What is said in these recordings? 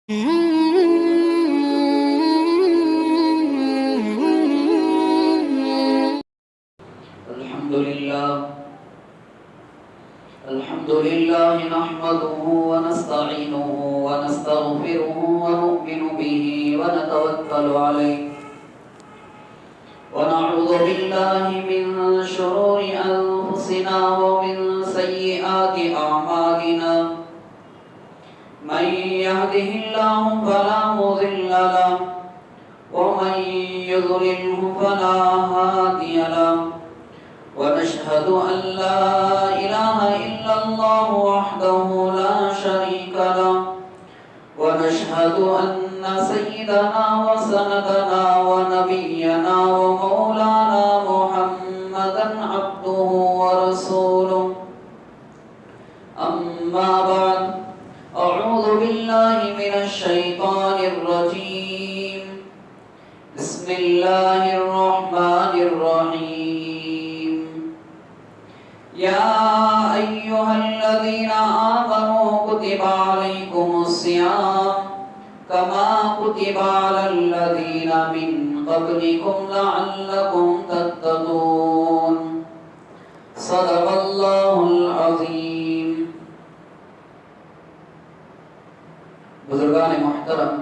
الحمد لله نحمده ونستعينه ونستغفره ونؤمن به ونتوكل عليه ونعوذ بالله من شرور أنفسنا ومن سيئات أعمالنا من يهده الله فلا مضل له ومن يضلله فلا هادي له ونشهد أن لا إله إلا الله وحده لا شريك له ونشهد أن سيدنا وسندنا ونبينا ومولانا محمدا عبده ورسوله أما بعد أعوذ بالله من الشيطان الرجيم بسم الله الرحمن الرحيم يا أيها الذين آمنوا كتب عليكم الصيام كما كتب على الذين من قبلكم لعلكم تتقون صدق الله العظيم. بزرگان محترم،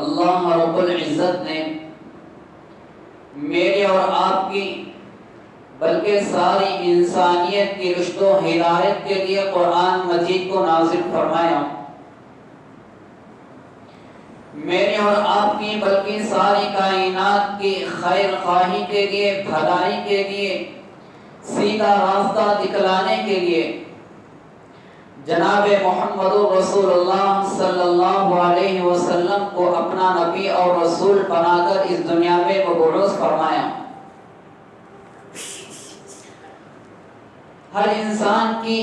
اللہ رب العزت نے میری اور آپ کی بلکہ ساری انسانیت کی رشد و ہدایت کے لیے قرآن مجید کو نازل فرمایا. میری اور آپ کی بلکہ ساری کائنات کی خیر خواہی کے لیے، بھلائی کے لیے، سیدھا راستہ دکھلانے کے لیے جناب محمد رسول اللہ صلی اللہ علیہ وسلم کو اپنا نبی اور رسول بنا کر اس دنیا میں مبعوث فرمایا. ہر انسان کی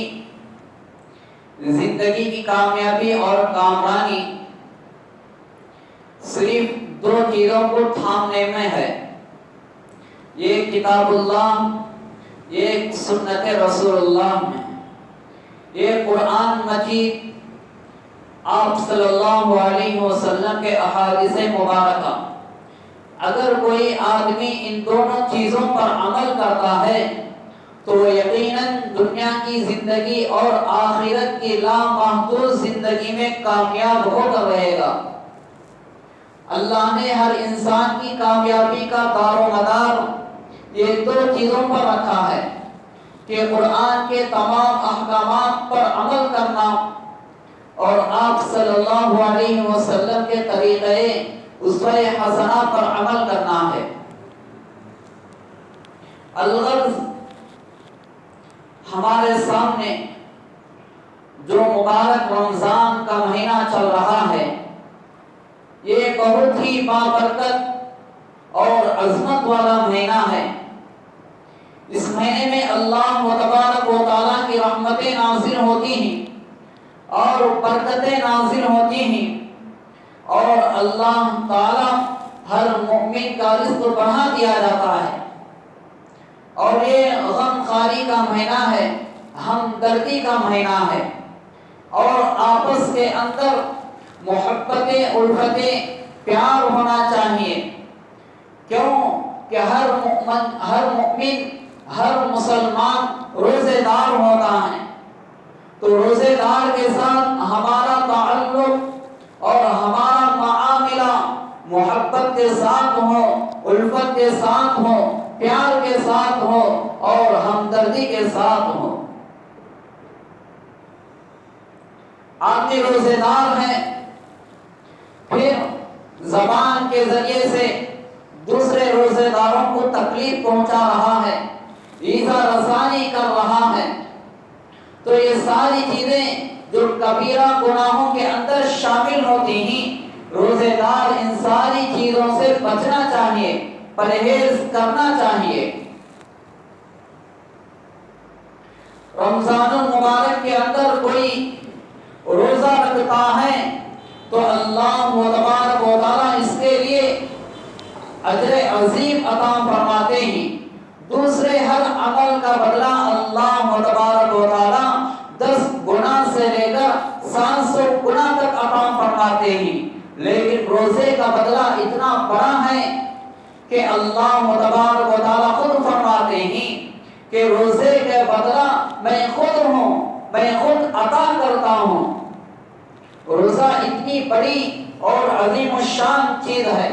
زندگی کی کامیابی اور کامرانی صرف دو چیزوں کو تھامنے میں ہے. یہ کتاب اللہ، یہ سنت رسول اللہ میں. یہ قرآن مجید آپ صلی اللہ علیہ وسلم کے احادیث مبارکہ. اگر کوئی آدمی ان دونوں چیزوں پر عمل کرتا ہے تو یقیناً دنیا کی زندگی اور آخرت کی لامحدود زندگی میں کامیاب ہو کر رہے گا. اللہ نے ہر انسان کی کامیابی کا دار و مدار یہ دو چیزوں پر رکھا ہے کہ قرآن کے تمام احکامات پر عمل کرنا اور آپ صلی اللہ علیہ وسلم کے طریقے اسوہ حسنہ پر عمل کرنا ہے. الغرض ہمارے سامنے جو مبارک رمضان کا مہینہ چل رہا ہے، یہ بہت ہی بابرکت اور عظمت والا مہینہ ہے. اس مہینے میں اللہ تبارک و تعالیٰ کی رحمتیں نازل ہوتی ہیں اور برکتیں نازل ہوتی ہیں، اور اللہ تعالیٰ ہر مومن کا رزق بڑھا دیا جاتا ہے. اور یہ غم خواری کا مہینہ ہے، ہمدردی کا مہینہ ہے، اور آپس کے اندر محبتیں، الفتیں، پیار ہونا چاہیے. کیوں کہ ہر مومن، ہر مسلمان روزے دار ہوتا ہے. تو روزے دار کے ساتھ ہمارا تعلق اور ہمارا معاملہ محبت کے ساتھ ہو، الفت کے ساتھ ہو، پیار کے ساتھ ہو اور ہمدردی کے ساتھ ہو. آدمی روزے دار ہے، پھر زبان کے ذریعے سے دوسرے روزے داروں کو تکلیف پہنچا رہا ہے، ایذا رسانی کر رہا ہے. تو یہ ساری چیزیں جو کبیرہ گناہوں کے اندر شامل ہوتی ہیں، روزے دار ان ساری چیزوں سے بچنا چاہیے، پرہیز کرنا چاہیے. رمضان المبارک کے اندر کوئی روزہ رکھتا ہے تو اللہ تبارک و تعالیٰ اس کے لیے اجر عظیم عطا فرماتے ہیں. دوسرے ہر عمل کا بدلہ اللہ تبارک و تعالیٰ 10 گنا سے لے کر 700 گنا تک عطا فرماتے ہیں، لیکن روزے کا بدلہ اتنا بڑا ہے کہ اللہ تبارک و تعالیٰ خود فرماتے ہیں کہ روزے کا بدلہ میں خود ہوں، میں خود عطا کرتا ہوں۔ روزہ اتنی بڑی اور عظیم الشان چیز ہے۔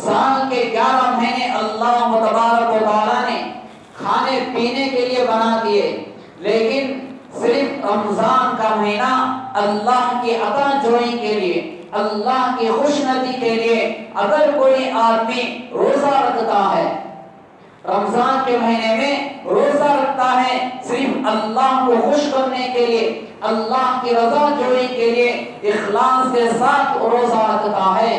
سال کے 11 مہینے اللہ تبارک و تعالیٰ نے کھانے پینے کے لیے بنا دیے، لیکن صرف رمضان کا مہینہ اللہ کی عطا جوئی کے لیے، اللہ کی خوشنودی کے لیے اگر کوئی آدمی روزہ رکھتا ہے، رمضان کے مہینے میں روزہ رکھتا ہے صرف اللہ کو خوش کرنے کے لیے، اللہ کی رضا جوئی کے لیے اخلاص کے ساتھ روزہ رکھتا ہے،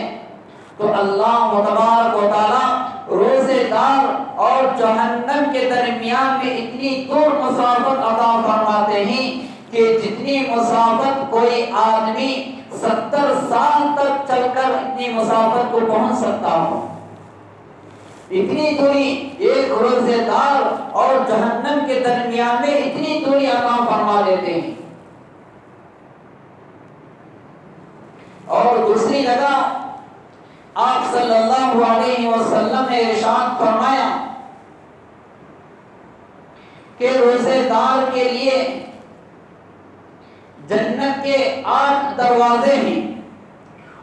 تو اللہ تبارک و تعالیٰ روزے دار اور جہنم کے درمیان میں اتنی دور مسافت عطا فرماتے ہیں کہ جتنی مسافت کوئی آدمی 70 سال تک چل کر اتنی مسافت کو پہنچ سکتا ہو، اتنی دوری ایک روزے دار اور جہنم کے درمیان میں اتنی دوری عطا فرما دیتے ہیں۔ اور دوسری جگہ آپ صلی اللہ علیہ وسلم نے ارشاد فرمایا کہ روزے دار کے لیے جنت کے 8 دروازے ہیں،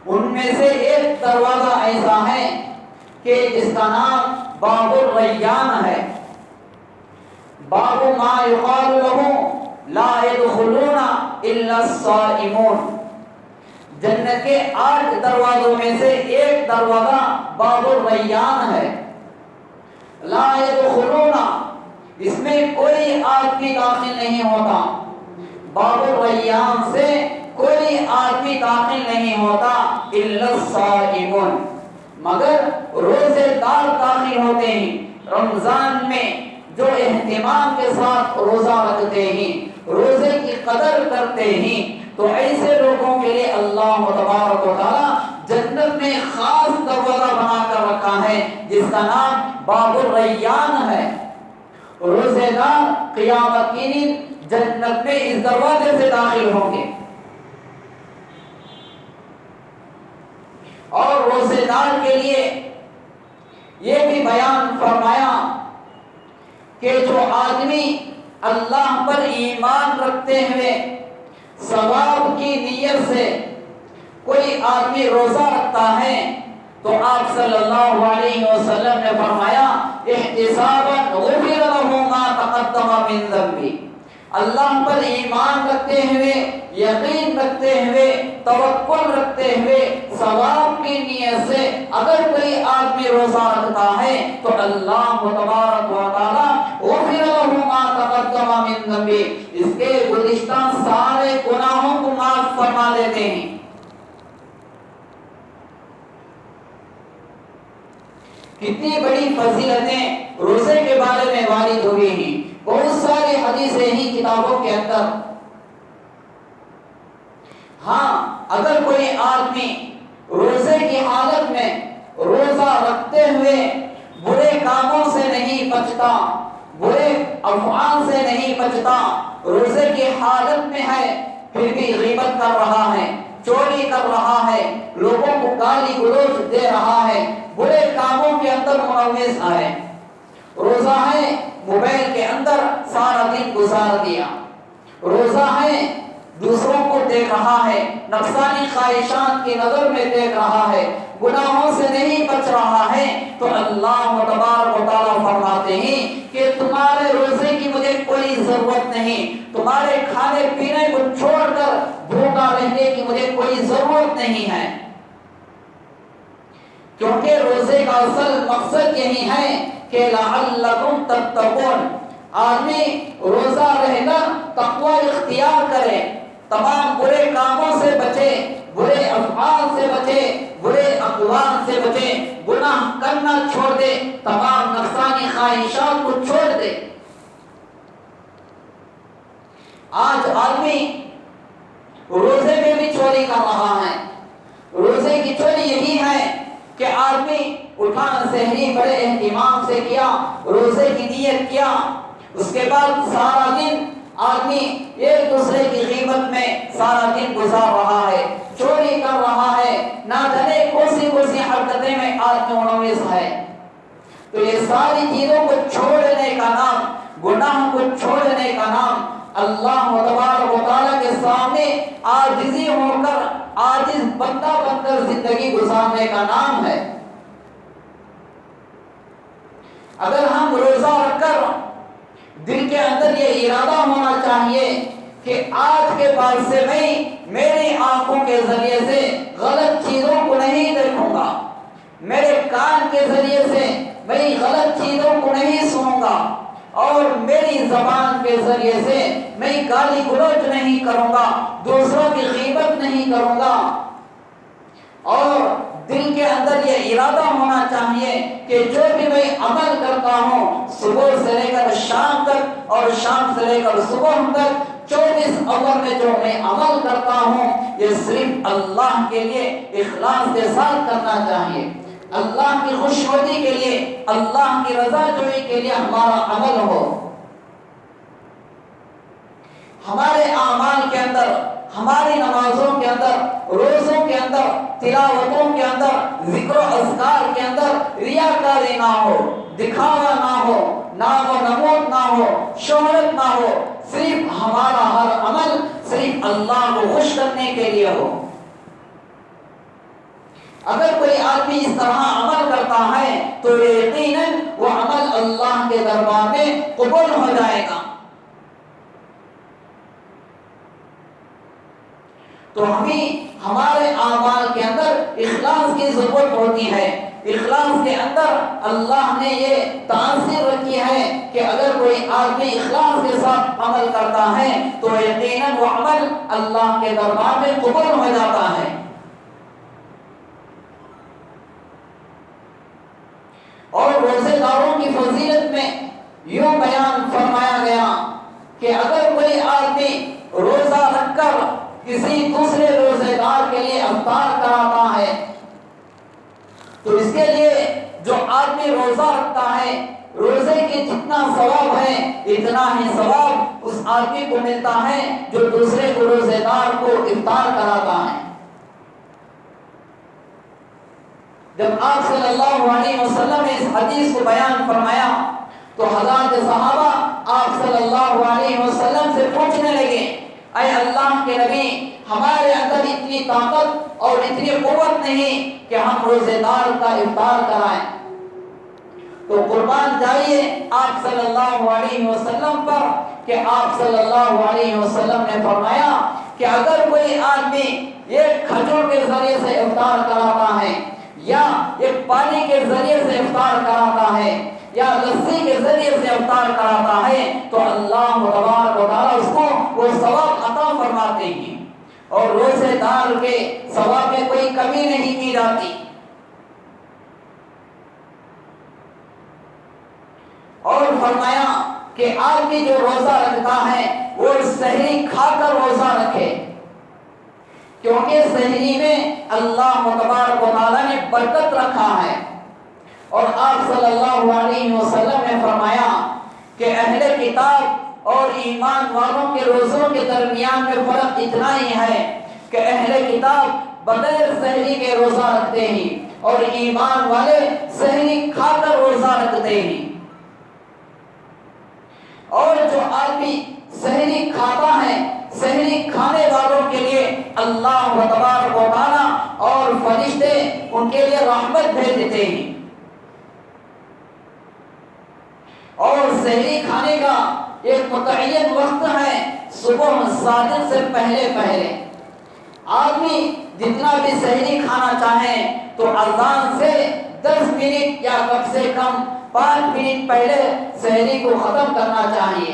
ان میں سے ایک دروازہ ایسا ہے کہ جس کا نام باب الریان ہے، باب ما یقال له لا يدخلون الا الصائمون۔ جنت کے 8 دروازوں میں سے ایک دروازہ باب الریان ہے، لا يدخلون، اس میں کوئی آدمی داخل نہیں ہوتا، باب الریان سے کوئی آدمی داخل نہیں ہوتا الا الصائمون، مگر روزے دار داخل ہوتے ہیں۔ رمضان میں جو اہتمام کے ساتھ روزہ رکھتے ہیں، روزے کی قدر کرتے ہیں، تو ایسے لوگوں کے لیے اللہ تبارک و تعالیٰ جنت میں خاص دروازہ بنا کر رکھا ہے جس کا نام باب الریان ہے۔ روزے دار قیامت کے دن جنت میں اس دروازے سے داخل ہوں گے۔ اور روزے دار کے لیے یہ بھی بیان فرمایا کہ جو آدمی اللہ پر ایمان رکھتے ہوئے ثواب کی نیت سے کوئی آدمی روزہ رکھتا ہے تو آپ صلی اللہ علیہ وسلم نے فرمایا احتسابا غفر له ما تقدم من ذنبه، اللہ پر ایمان رکھتے ہوئے، یقین رکھتے ہوئے، توکل رکھتے ہوئے، ثواب کی نیت سے اگر کوئی آدمی روزہ رکھتا ہے تو اللہ تبارک و تعالیٰ غفر له ما تقدم من ذنبه، اس کے گزشتہ سارے گناہوں کو معاف فرما دیتے ہیں۔ کتنی بڑی فضیلتیں روزے کے بارے میں وارد ہوئی ہیں، بہت ساری حدیثیں ہیں کتابوں کے اندر۔ ہاں، اگر کوئی آدمی روزے کی حالت میں روزہ رکھتے ہوئے برے کاموں سے نہیں بچتا، برے افعال سے نہیں بچتا، روزے کی حالت میں ہے پھر بھی غیبت کر رہا ہے، چوری کر رہا ہے، لوگوں کو گالی گلوچ دے رہا ہے، برے کاموں کے اندر ملوث ہے، روزہ ہے موبائل کے اندر سارا دن گزار دیا، روزہ ہے دوسروں کو دیکھ رہا ہے، نفسانی خواہشات کی نظر میں دیکھ رہا ہے، گناہوں سے نہیں بچ رہا ہے، تو اللہ تبارک و تعالیٰ فرماتے ہیں کہ تمہارے روزے کی مجھے کوئی ضرورت نہیں، تمہارے کھانے پینے کو چھوڑ کر بھوکا رہنے کی مجھے کوئی ضرورت نہیں ہے، کیونکہ روزے کا اصل مقصد یہی ہے کہ لعلکم تتقون، آدمی روزہ رہ کر تقوی اختیار کرے، تمام برے کاموں سے بچے، برے افعال سے بچے، برے اقوال سے بچے، گناہ کرنا چھوڑ دے، تمام نفسانی خواہشات کو چھوڑ دے۔ آج آدمی روزے میں بھی چوری کر رہا ہے، روزے کی چوری یہی ہے کہ آدمی اٹھا سحری بڑے اہتمام سے کیا، روزے کی نیت کیا، اس کے بعد سارا دن آدمی ایک دوسرے کی غیبت میں سارا دن گزار رہا ہے، چوری کر رہا ہے، نہ جانے کون سی حرکتیں میں آدمی منوس ہے، تو یہ ساری چیزوں کو چھوڑنے کا نام، گناہ کو چھوڑنے کا نام اللہ تبارک و تعالیٰ کے سامنے عاجزی ہو کر، عاجز بندہ بن کر زندگی گزارنے کا نام ہے۔ اگر ہم روزہ رکھ کر دل کے اندر یہ ارادہ ہونا چاہیے کہ آج کے بعد سے میں میری آنکھوں کے ذریعے سے غلط چیزوں کو نہیں دیکھوں گا، میرے کان کے ذریعے سے میں غلط چیزوں کو نہیں سنوں گا، اور میری زبان کے ذریعے سے میں گالی گلوچ نہیں کروں گا، دوسروں کی غیبت نہیں کروں گا، اور دل کے اندر یہ ارادہ ہونا چاہیے کہ جو بھی میں عمل کرتا ہوں صبح سے لے کر شام تک اور شام سے لے کر صبح تک 24 اوور میں جو میں عمل کرتا ہوں یہ صرف اللہ کے لیے اخلاص کے ساتھ کرنا چاہیے، اللہ کی خوشنودی کے لیے، اللہ کی رضا جوئی کے لیے ہمارا عمل ہو۔ ہمارے اعمال کے اندر، ہماری نمازوں کے اندر، روزوں کے اندر، تلاوتوں کے اندر، ذکر و اذکار کے اندر ریاکاری نہ ہو، دکھاوا نہ ہو، نام و نمود نہ ہو، شہرت نہ ہو، صرف ہمارا ہر عمل صرف اللہ کو خوش کرنے کے لیے ہو۔ اگر کوئی آدمی اس طرح عمل کرتا ہے تو یقیناً وہ عمل اللہ کے دربار میں قبول ہو جائے گا۔ تو ہمیں ہمارے اعمال کے اندر اخلاص کی ضرورت ہوتی ہے۔ اخلاص کے اندر اللہ نے یہ تاثیر رکھی ہے کہ اگر کوئی آدمی اخلاص کے ساتھ عمل کرتا ہے تو یقیناً وہ عمل اللہ کے دربار میں قبول ہو جاتا ہے۔ اور روزے داروں کی فضیلت میں یوں بیان فرمایا گیا کہ اگر کوئی آدمی روزہ رکھ کر کسی دوسرے روزے دار کے لیے افطار کراتا ہے تو اس کے لیے جو آدمی روزہ رکھتا ہے روزے کے جتنا ثواب ہے اتنا ہی ثواب اس آدمی کو ملتا ہے جو دوسرے روزے دار کو افطار کراتا ہے۔ جب آپ صلی اللہ علیہ وسلم نے اس حدیث کو بیان فرمایا تو حضرات صحابہ آپ صلی اللہ علیہ وسلم سے پوچھنے لگے، اے اللہ کے نبی، ہمارے اندر اتنی طاقت اور اتنی قوت نہیں کہ ہم روزے دار کا افطار کرائیں۔ تو قربان جائیے آپ صلی اللہ علیہ وسلم پر کہ آپ صلی اللہ علیہ وسلم نے فرمایا کہ اگر کوئی آدمی ایک کھجور کے ذریعے سے افطار کراتا ہے یا ایک پانی کے ذریعے سے افطار کراتا ہے یا لسی کے ذریعے سے افطار کراتا ہے تو اللہ تبارک و تعالیٰ اس کو وہ ثواب عطا فرماتے ہیں، اور روزے دار کے ثواب میں کوئی کمی نہیں کی جاتی۔ اور فرمایا کہ آدمی جو روزہ رکھتا ہے وہ سحری کھا کر روزہ رکھے، کیونکہ سحری میں اللہ تبارک و تعالیٰ نے برکت رکھا ہے۔ اور آپ صلی اللہ علیہ وسلم نے فرمایا کہ اہل کتاب اور ایمان والوں کے روزوں کے درمیان میں فرق اتنا ہی ہے کہ اہل کتاب بغیر سحری کے روزہ رکھتے ہیں اور ایمان والے سحری کھا کر روزہ رکھتے ہیں۔ اور جو آدمی سحری کھاتا ہے، سحری کھانے والوں کے لیے اللہ تبارک و تعالیٰ اور فرشتے ان کے لیے رحمت بھیج دیتے ہیں۔ اور سحری کھانے کا ایک متعین وقت ہے صبح صادق سے پہلے آدمی جتنا بھی سحری کھانا چاہے تو اذان سے 10 منٹ یا کم سے کم 5 منٹ پہلے سحری کو ختم کرنا چاہیے۔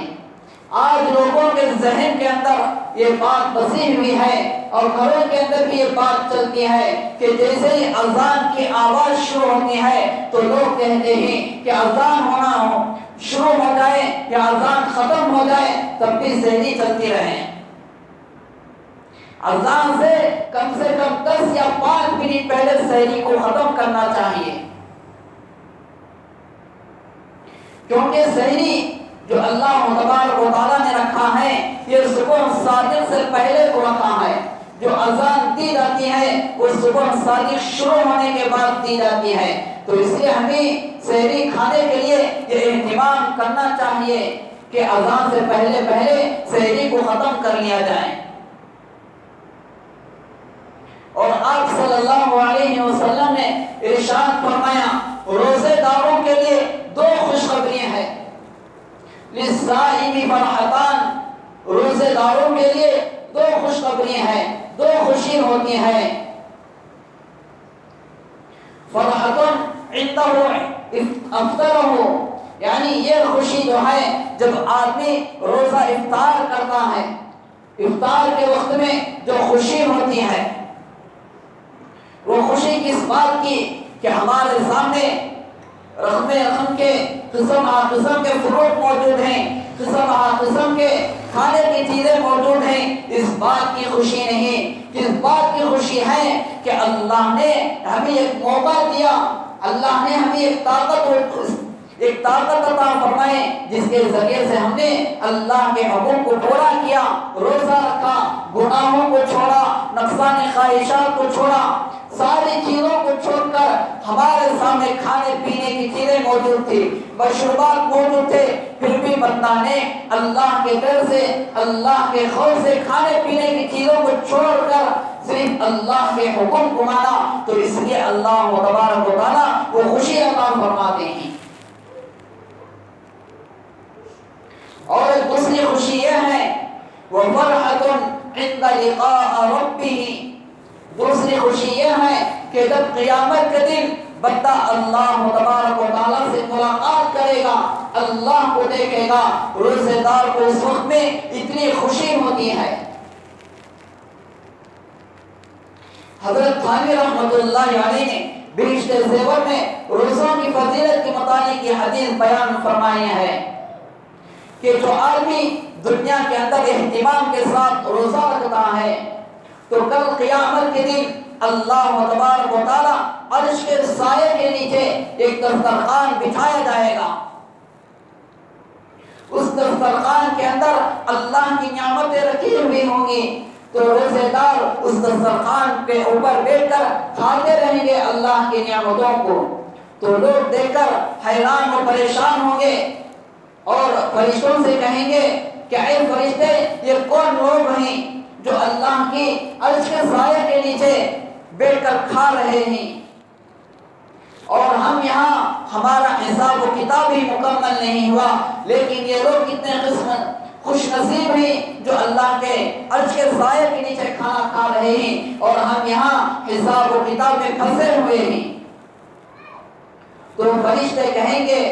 آج لوگوں کے ذہن کے اندر یہ بات بسی ہوئی ہے اور گھروں کے اندر بھی یہ بات چلتی ہے کہ جیسے ہی اذان کی آواز شروع ہوتی ہے تو لوگ کہتے ہیں کہ اذان ہونا شروع ہو جائے یا اذان ختم ہو جائے تب بھی سحری چلتی رہے۔ اذان سے کم 10 یا 5 منٹ پہلے سحری کو ختم کرنا چاہیے، کیونکہ سحری جو اللہ تبارک و تعالیٰ نے رکھا ہے یہ صبح صادق سے پہلے کو رکھا ہے. جو اذان دی جاتی ہے وہ صبح صادق شروع ہونے کے بعد دی جاتی ہے. تو اس لیے ہمیں سحری کھانے کے لیے یہ اہتمام کرنا چاہیے کہ اذان سے پہلے سحری کو ختم کر لیا جائے. اور آپ صلی اللہ علیہ وسلم نے ارشاد فرمایا روزے داروں کے لیے دو خوشخبریاں ہیں. للصائم فرحتان، روزے داروں کے لیے دو خوشخبریاں ہیں، دو خوشی ہوتی ہے. فرحتن عنده افطرہ، یعنی یہ خوشی جو ہے جب آدمی روزہ افطار کرتا ہے، افطار کے وقت میں جو خوشی ہوتی ہے وہ خوشی کس بات کی کہ ہمارے سامنے رقم کے قسم کے فروٹ موجود ہیں، قسم کے کھانے کی چیزیں موجود ہیں. اس بات کی خوشی نہیں، کس بات کی خوشی ہے کہ اللہ نے ہمیں ایک موقع دیا، اللہ نے ہمیں ایک طاقت عطا فرمائے جس کے ذریعے سے ہم نے اللہ کے حکم کو پورا کیا، روزہ رکھا، گناہوں کو چھوڑا، نقصان خواہشات کو چھوڑا، ساری چیزوں کو چھوڑ کر ہمارے سامنے کھانے پینے کی چیزیں موجود تھی، مشروبات موجود تھے، پھر بھی بندہ نے اللہ کے ڈر سے، اللہ کے خوف سے کھانے پینے کی چیزوں کو چھوڑ کر صرف اللہ کے حکم کو مانا. تو اس لیے اللہ تبارک و تعالیٰ وہ خوشی عطا فرماتے ہیں. اور دوسری خوشی یہ ہے وَفَرْحَةٌ عِنْدَ لِقَاءِ رَبِّهِ، دوسری خوشی یہ ہے کہ جب قیامت کے دن بندہ اللہ تبارک و تعالیٰ سے ملاقات کرے گا، اللہ کو دیکھے گا، روزے دار کو اس وقت میں اتنی خوشی ہوتی ہے. حضرت تھانوی رحمۃ اللہ علیہ نے بہشت زیور میں روزوں کی فضیلت کے متعلق یہ حدیث بیان فرمائی ہے کہ جو آدمی دنیا کے اندر اہتمام کے ساتھ روزہ رکھتا ہے تو کل قیامت کے دن اللہ تبارک و تعالیٰ عرش کے سائے کے نیچے ایک دسترخوان بچھایا جائے گا. اس دسترخوان کے اندر اللہ کی نعمتیں رکھی ہوئی ہوں گی. تو روزے دار اس دسترخوان کے اوپر بیٹھ کر کھاتے رہیں گے اللہ کی نعمتوں کو. تو لوگ دیکھ کر حیران و پریشان ہوں گے اور فرشتوں سے کہیں گے کہ اے فرشتے یہ کون لوگ ہیں جو اللہ کی عرش کے سائے کے نیچے بیٹھ کر کھا رہے ہیں، اور ہم یہاں ہمارا حساب و کتاب ہی مکمل نہیں ہوا، لیکن یہ لوگ کتنے خوش نصیب ہیں جو اللہ کے عرش کے سائے کے نیچے کھانا کھا رہے ہیں اور ہم یہاں حساب و کتاب میں پھنسے ہوئے ہیں. تو فرشتے کہیں گے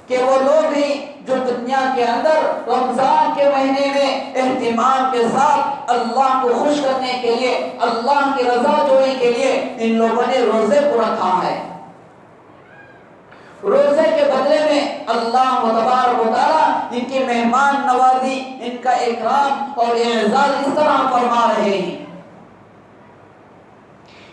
کہ وہ لوگ ہیں جو دنیا کے اندر رمضان کے مہینے میں اہتمام کے ساتھ اللہ کو خوش کرنے کے لیے، اللہ کی رضا جوئی کے لیے ان لوگوں نے روزے کو رکھا ہے. روزے کے بدلے میں اللہ تبارک و تعالیٰ ان کی مہمان نوازی، ان کا اکرام اور اعزاز اس طرح فرما رہے ہیں.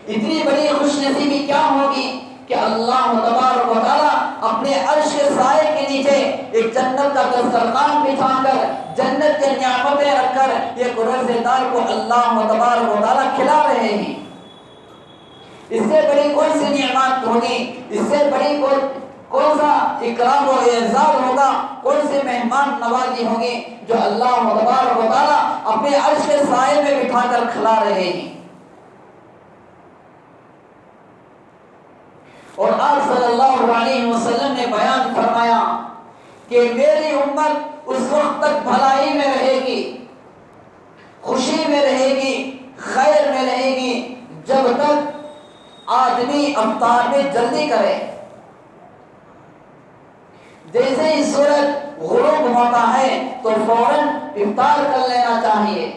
اتنی بڑی خوش نصیبی کیا ہوگی کہ اللہ تبارک و تعالیٰ اپنے عرش کے سائے کے نیچے ایک جنت کا دسترخوان بچھا کر، جنت کے نعمتیں رکھ کر ایک روزے دار کو اللہ تبارک و تعالیٰ کھلا رہے ہیں. اس سے بڑی کون سی نعمت ہوگی، اس سے بڑی کون سا اکرام و اعزاز ہوگا، کون سی مہمان نوازی ہوگی جو اللہ تبارک و تعالیٰ اپنے عرش کے سائے میں بٹھا کر کھلا رہے ہیں. اور آپ صلی اللہ علیہ وسلم نے بیان فرمایا کہ میری امت اس وقت تک بھلائی میں رہے گی، خوشی میں رہے گی، خیر میں رہے گی جب تک آدمی افطار میں جلدی کرے. جیسے ہی سورج غروب ہوتا ہے تو فوراً افطار کر لینا چاہیے.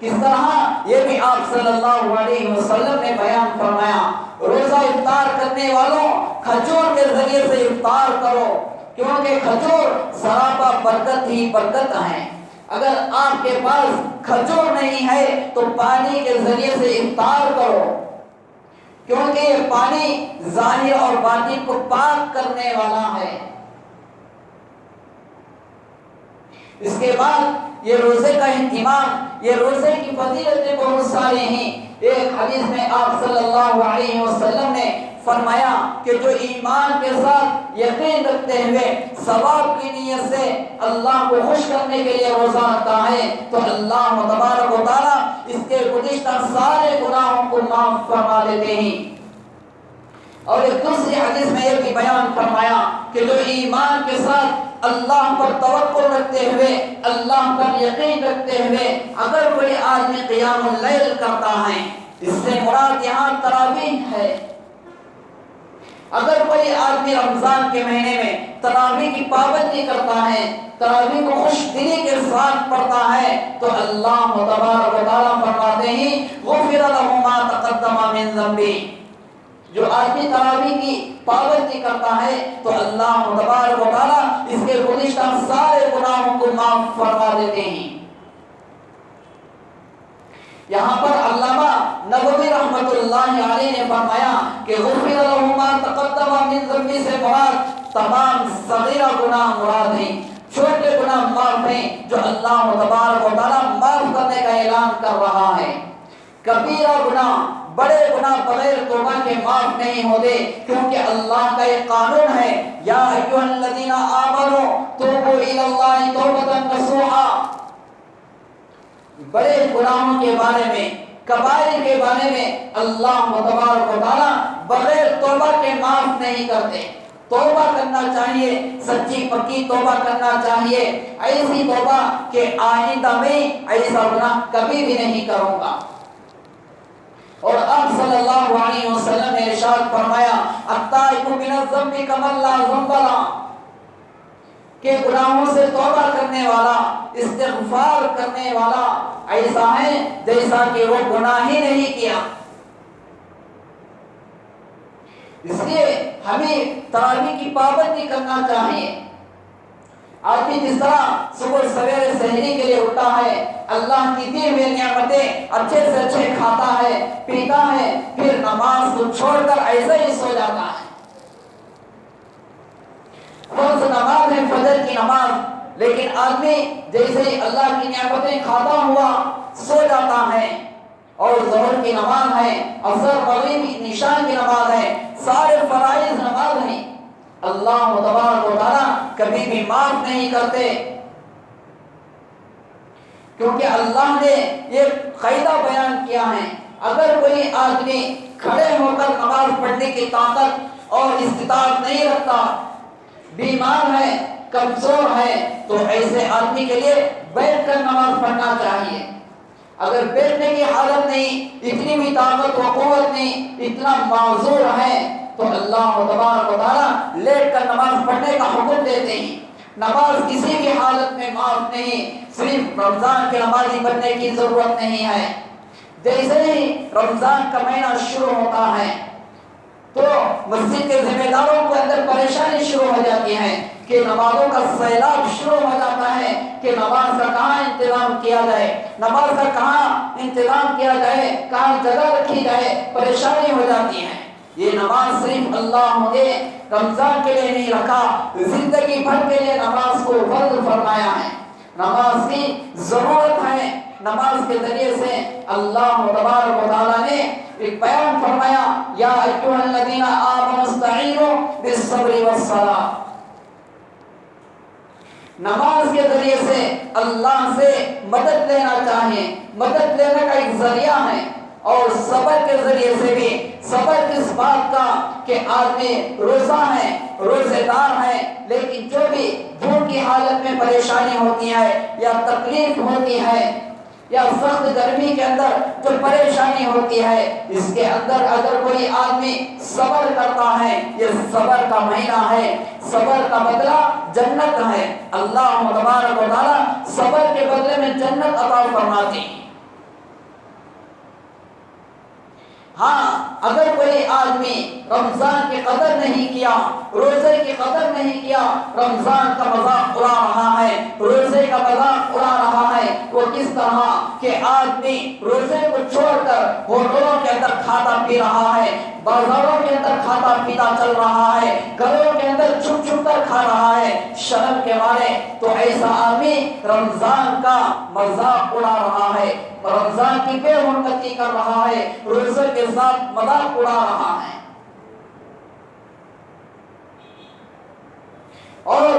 کس طرح یہ بھی آپ صلی اللہ علیہ وسلم نے بیان فرمایا روزہ افطار کرنے والوں کھجور کے ذریعے سے افطار کرو، کیونکہ کھجور سراپا برکت ہی برکت ہے. اگر آپ کے پاس کھجور نہیں ہے تو پانی کے ذریعے سے افطار کرو، کیونکہ یہ پانی ظاہر اور باطن کو پاک کرنے والا ہے. اس کے بعد یہ روزے کا اہتمام، یہ روزے کی فضیلتیں بہت ساری ہیں۔ ایک حدیث میں آپ صلی اللہ علیہ وسلم نے فرمایا کہ جو ایمان کے ساتھ یقین رکھتے ہوئے ثواب کی نیت سے اللہ کو خوش کرنے کے لیے روزہ رکھتا ہے تو اللہ تبارک و تعالیٰ اس کے گزشتہ سارے گناہوں کو معاف فرما دیتے ہیں۔ اور ایک دوسری حدیث میں یہ بھی بیان فرمایا کہ جو ایمان کے ساتھ اللہ پر توکل رکھتے ہوئے، اللہ پر یقین رکھتے ہوئے اگر کوئی آدمی قیام اللیل کرتا ہے، اس سے مراد یہاں تراویح ہے۔ اگر کوئی آدمی رمضان کے مہینے میں تراویح کی پابندی کرتا ہے، تراویح کو خوش دلی کے ساتھ پڑھتا ہے تو اللہ تبارک و تعالیٰ فرماتے ہیں غفر لہ ما تقدم من ذنبہ۔ جو آدمی تراویح کی پابندی کرتا ہے تو اللہ تبارک و تعالیٰ اس کے گزشتہ سارے گناہوں کو معاف فرما دیتے ہیں۔ یہاں پر علامہ نووی رحمۃ اللہ علیہ نے فرمایا کہ غفر لہ ما تقدم من ذنبہ سے مراد تمام صغیرہ گناہ مراد ہیں، چھوٹے گناہ معاف ہیں جو اللہ تبارک و تعالیٰ معاف کرنے کا اعلان کر رہا ہے۔ کبیرہ گناہ، بڑے گناہ بغیر توبہ کے معاف نہیں ہوتے، کیونکہ اللہ کا ایک قانون ہے یا ایھا الذین آمنوا توبوا الی اللہ توبۃ نصوحا۔ بڑے گناہوں کے بارے میں، کبائر کے بارے میں اللہ تبارک و تعالیٰ بغیر توبہ کے معاف نہیں کرتے۔ توبہ کرنا چاہیے، سچی پکی توبہ کرنا چاہیے، ایسی توبہ کہ آئندہ میں ایسا گناہ کبھی بھی نہیں کروں گا۔ اور آپ صلی اللہ علیہ وسلم نے ارشاد فرمایا التائب من الذنب کمن لا ذنب لہ، کہ گناہوں سے توبہ کرنے والا، استغفار کرنے والا ایسا ہے جیسا کہ وہ گناہ ہی نہیں کیا۔ اس لیے ہمیں تراویح کی پابندی کرنا چاہیے۔ آدمی جس طرح صبح سویرے سحری کے لیے اٹھتا ہے، اللہ کی دی ہوئی نعمتیں اچھے سے اچھے کھاتا ہے، پیتا ہے، پھر نماز کو چھوڑ کر ایسے ہی سو جاتا ہے۔ فرض نماز ہے فجر کی نماز، لیکن آدمی جیسے ہی اللہ کی نعمتیں کھاتا ہوا سو جاتا ہے۔ اور ظہر کی نماز ہے، عصر مغرب عشاء کی نماز ہے، سارے فرائض نماز ہیں، اللہ تبارک و تعالیٰ کبھی بھی معاف نہیں کرتے، کیونکہ اللہ نے یہ قاعدہ بیان کیا ہے اگر کوئی آدمی کھڑے ہو کر نماز پڑھنے کی طاقت اور استطاعت نہیں رکھتا، بیمار ہے، کمزور ہے، تو ایسے آدمی کے لیے بیٹھ کر نماز پڑھنا چاہیے۔ اگر بیٹھنے کی حالت نہیں، اتنی بھی طاقت و قوت نہیں، اتنا معذور ہے تو اللہ تبارک و تعالیٰ لیٹ کر نماز پڑھنے کا حکم دیتے ہیں۔ نماز کسی بھی حالت میں معاف نہیں، صرف رمضان کے نمازی بننے کی ضرورت نہیں ہے۔ جیسے ہی رمضان کا مہینہ شروع ہوتا ہے تو مسجد کے ذمہ داروں کے اندر پریشانی شروع ہو جاتی ہے کہ نمازوں کا سیلاب شروع ہو جاتا ہے کہ نماز کا کہاں انتظام کیا جائے، نماز کا کہاں انتظام کیا جائے، کہاں جگہ رکھی جائے، پریشانی ہو جاتی ہے۔ یہ نماز صرف اللہ نے رمضان کے لیے نہیں رکھا، زندگی بھر کے لیے نماز کو فرض فرمایا ہے۔ نماز کی ضرورت ہے، نماز کے ذریعے سے اللہ تبارک و تعالیٰ نے ایک بیان فرمایا یا ایھا الذین آمنوا استعینوا بالصبر والصلاۃ۔ نماز کے ذریعے سے اللہ سے مدد لینا چاہیے، مدد لینے کا ایک ذریعہ ہے، اور صبر کے ذریعے سے بھی، صبر کس بات کا کہ آدمی روزہ ہے، روزے دار ہے، لیکن جو بھی بھوک کی حالت میں پریشانی ہوتی ہے یا تکلیف ہوتی ہے یا سخت گرمی کے اندر جو پریشانی ہوتی ہے، اس کے اندر اگر کوئی آدمی صبر کرتا ہے، یہ صبر کا مہینہ ہے، صبر کا بدلہ جنت ہے، اللہ تبارک و تعالیٰ صبر کے بدلے میں جنت عطا فرماتے ہیں۔ ہاں اگر کوئی آدمی رمضان کی قدر نہیں کیا، روزے کی قدر نہیں کیا، رمضان کا مذاق اڑا رہا ہے، روزے کا مذاق اڑا رہا ہے، وہ کس طرح کہ آدمی روزے کو چھوڑ کر ہوٹلوں کے اندر کھاتا پی رہا ہے، بازاروں کے اندر کھاتا پیتا چل رہا ہے، گھروں کے اندر چھپ چھپ کر کھا رہا ہے شرم کے مارے، تو ایسا آدمی رمضان کا مذاق اڑا رہا ہے، رمضان کی بے حرمتی کر رہا ہے، روزے کے ساتھ مذاق اڑا رہا ہے۔ اور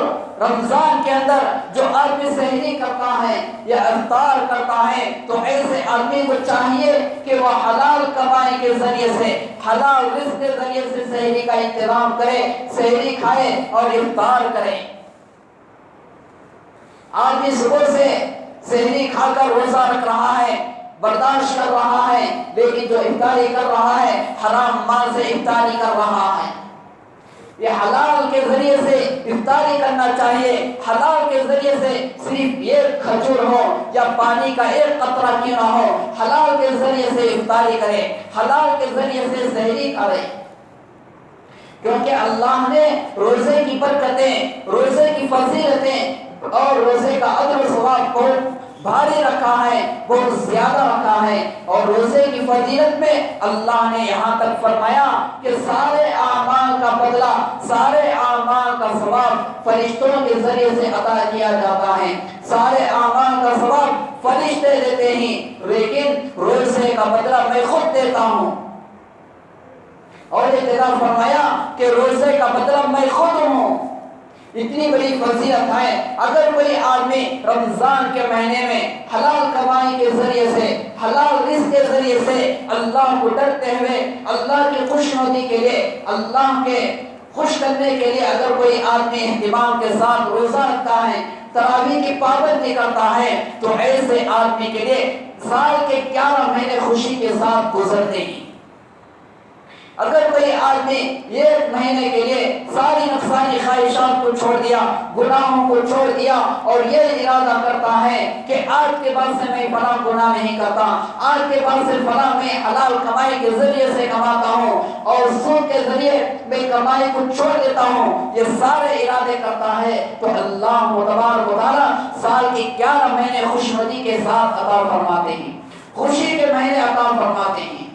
رمضان کے اندر جو آدمی سحری کرتا ہے یا افطار کرتا ہے تو ایسے آدمی کو چاہیے کہ وہ حلال کمائی کے ذریعے سے، حلال رزق کے ذریعے سے سحری کا انتظام کرے، سحری کھائے اور افطار کرے۔ آدمی صبح سے سحری کھا کر روزہ رکھ رہا ہے، برداشت کر رہا ہے، لیکن جو افطاری کر رہا ہے حرام مال سے افطاری کر رہا ہے۔ یہ حلال کے ذریعے سے افطاری کرنا چاہیے، حلال کے ذریعے سے صرف ایک کھجور ہو یا پانی کا ایک قطرہ کیوں نہ ہو، حلال کے ذریعے سے افطاری کرے، حلال کے ذریعے سے سحری کرے، کیونکہ اللہ نے روزے کی برکتیں، روزے کی فضیلتیں اور روزے کا اجر و ثواب کو بھاری رکھا ہے، بہت زیادہ رکھا ہے۔ اور روزے کی فضیلت میں اللہ نے یہاں تک فرمایا کہ سارے اعمال کا بدلہ، سارے اعمال کا ثواب فرشتوں کے ذریعے سے عطا کیا جاتا ہے، سارے اعمال کا ثواب فرشتے دیتے ہیں، لیکن روزے کا بدلہ میں خود دیتا ہوں۔ اور اعتراف فرمایا کہ روزے کا بدلہ میں خود ہوں۔ اتنی بڑی فضیلت ہے۔ اگر کوئی آدمی رمضان کے مہینے میں حلال کمائی کے ذریعے سے، حلال رزق کے ذریعے سے اللہ کو ڈرتے ہوئے، اللہ کی خوشنودی کے لیے، اللہ کے خوش کرنے کے لیے اگر کوئی آدمی اہتمام کے ساتھ روزہ رکھتا ہے، تراویح کی پابندی کرتا ہے، تو ایسے آدمی کے لیے سال کے 11 مہینے خوشی کے ساتھ گزرتے ہیں۔ اگر کوئی آدمی ایک مہینے کے لیے ساری نفسانی خواہشات کو چھوڑ دیا، گناہوں کو چھوڑ دیا اور یہ ارادہ کرتا ہے کہ آج کے بعد سے میں فلاں گناہ نہیں کرتا، آج کے بعد سے فلاں میں حلال کمائی کے ذریعے سے کماتا ہوں اور سود کے ذریعے میں کمائی کو چھوڑ دیتا ہوں، یہ سارے ارادے کرتا ہے، تو اللہ تبارک و تعالیٰ سال کے 11 مہینے خوشنودی کے ساتھ عطا فرماتے ہیں، خوشی کے مہینے عطا فرماتے ہیں۔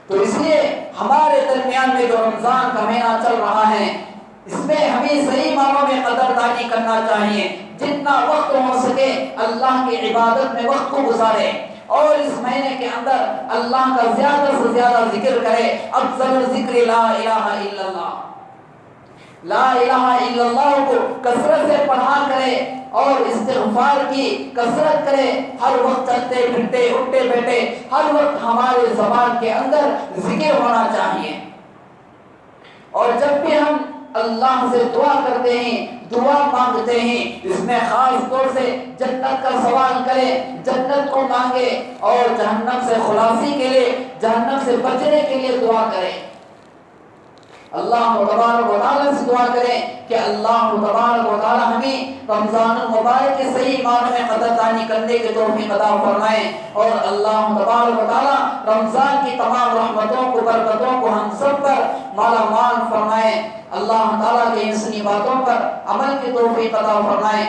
تو اس لیے ہمارے درمیان میں جو رمضان کا مہینہ چل رہا ہے، اس میں ہمیں صحیح معنوں میں قدردانی کرنا چاہیے، جتنا وقت ہو سکے اللہ کی عبادت میں وقت کو گزارے اور اس مہینے کے اندر اللہ کا زیادہ سے زیادہ ذکر کرے۔ افضل الذکر لا الہ الا اللہ، لا الہ الا اللہ کو کثرت سے پڑھا کرے اور استغفار کی کثرت کرے، ہر وقت چلتے پھرتے اٹھتے بیٹھے ہر وقت ہمارے زبان کے اندر ذکر ہونا چاہیے۔ اور جب بھی ہم اللہ سے دعا کرتے ہیں، دعا مانگتے ہیں، اس میں خاص طور سے جنت کا سوال کرے، جنت کو مانگے اور جہنم سے خلاصی کے لیے، جہنم سے بچنے کے لیے دعا کرے۔ اللہ تبارک و تعالیٰ سے دعا کریں کہ اللہ تبارک و تعالیٰ ہمیں رمضان المبارک کے صحیح معنوں میں قدردانی کرنے کے توفیق عطا فرمائے، اور اللہ تبارک و تعالیٰ رمضان کی تمام رحمتوں کو، برکتوں کو ہم سب پر مالا مال فرمائے، اللہ تعالیٰ کے ان سنی باتوں پر عمل کی توفیق عطا فرمائے۔